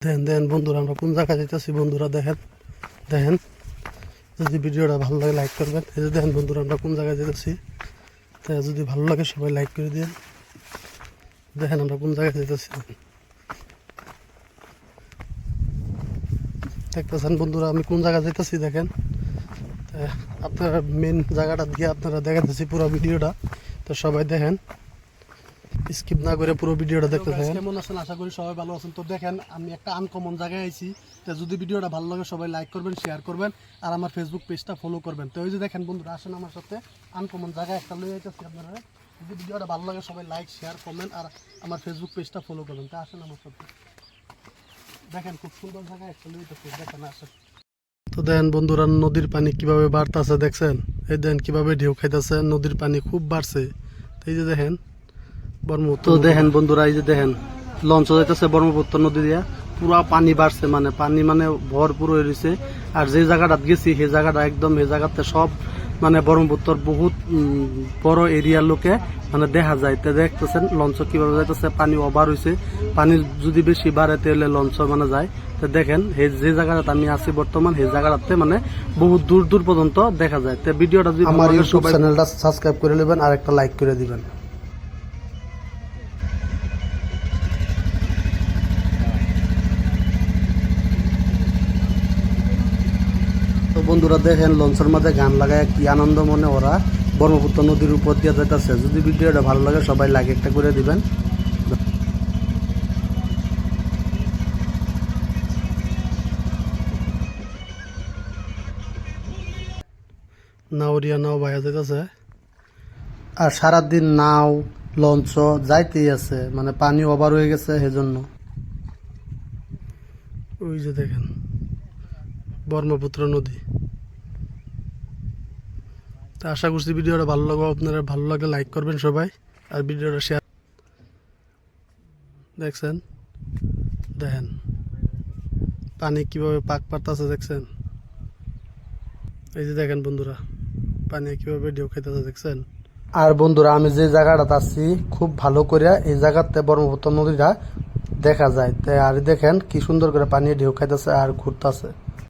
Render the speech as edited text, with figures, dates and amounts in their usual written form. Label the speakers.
Speaker 1: দেখেন দেখেন বন্ধুরা, আমরা কোন জায়গায় যেতেছি বন্ধুরা। দেখেন দেখেন, যদি ভিডিওটা ভালো লাগে লাইক করবেন। এই যে দেখেন বন্ধুরা, আমরা কোন জায়গায় যেতেছি। তাই যদি ভালো লাগে সবাই লাইক করে দিন। দেখেন আমরা কোন জায়গায় যেতেছি, দেখতেছেন বন্ধুরা আমি কোন জায়গায় যেতেছি। দেখেন আপনারা মেন জায়গাটা দিয়ে আপনারা দেখাতেছি পুরো ভিডিওটা। তো সবাই দেখেন, স্কিপ না করে পুরো ভিডিওটা দেখতে থাকেন। কেমন আছেন? আশা করি সবাই ভালো আছেন। তো দেখেন আমি একটা আনকমন জায়গায় আইছি। তো যদি ভিডিওটা ভালো লাগে সবাই লাইক করবেন, শেয়ার করবেন আর আমার ফেসবুক পেজটা ফলো করবেন। তো ওই যে দেখেন বন্ধুরা, আসেন আমার সাথে আনকমন জায়গায় একটা লয়ে যাচ্ছি আপনারা। যদি ভিডিওটা ভালো লাগে সবাই লাইক শেয়ার কমেন্ট আর আমার ফেসবুক পেজটা ফলো করবেন। তো আসেন আমার সাথে, দেখেন খুব সুন্দর জায়গায় একটা লয়ে যাচ্ছি। দেখেন আসেন। তো দেখেন বন্ধুরা, নদীর পানি কিভাবে বাড়তেছে দেখছেন। এই দেখেন কিভাবে ঢেউ খাইতেছে, নদীর পানি খুব বাড়ছে। তো এই যে দেখেন ব্রহ্মপুত্র। তো দেখেন বন্ধুরা, এই যে দেখেন লঞ্চ যাইতেছে ব্রহ্মপুত্র নদী দিয়া। পুরা পানি বাড়ছে, মানে পানি মানে ভরপুর হয়ে রয়েছে। আর যে জায়গাটা গেছি সেই জায়গাটা একদম, এই জায়গাতে সব মানে ব্রহ্মপুত্র বহুত বড় এরিয়ার লোকে মানে দেখা যায়। তো দেখতেছেন লঞ্চ কিভাবে যাইতেছে, পানি ওভার হয়েছে। পানি যদি বেশি বাড়ে তাহলে লঞ্চ মানে যায়। তো দেখেন এই যে জায়গাটাতে আমি আছি বর্তমান, সেই জায়গাটাতে মানে বহুত দূর দূর পর্যন্ত দেখা যায়। তো ভিডিওটা যদি আমার ইউটিউব চ্যানেলটা সাবস্ক্রাইব করে নেবেন আর একটা লাইক করে দিবেন। তো বন্ধুরা দেখেন লঞ্চের মাঝে গান লাগায় কি আনন্দ মনে ওরা ব্রহ্মপুত্র নদীর উপর দিয়ে যাইতেছে। যদি ভিডিওটা ভালো লাগে সবাই লাইক একটা করে দিবেন। নাওরিয়া নাও বাইয়া যাইতেছে আর সারাদিন নাও লঞ্চ যাইতেই আছে, মানে পানি ওভার হয়ে গেছে সেজন্য। ওই যে দেখেন ব্রহ্মপুত্র নদী। তো আশা করছি ভিডিওটা ভালো লাগবে, আপনারা ভালো লাগে লাইক করবেন সবাই আর ভিডিওটা শেয়ার। দেখছেন দেখেন পানি কিভাবে পাক পারতেছে দেখছেন। এই যে দেখেন বন্ধুরা পানি কিভাবে ঢেউ খাইতেছে দেখছেন। আর বন্ধুরা আমি যে জায়গাটাতে আছি খুব ভালো করে এই জায়গাতে ব্রহ্মপুত্র নদীটা দেখা যায়। তাই আর দেখেন কি সুন্দর করে পানি ঢেউ খাইতেছে আর ঘুরতেছে।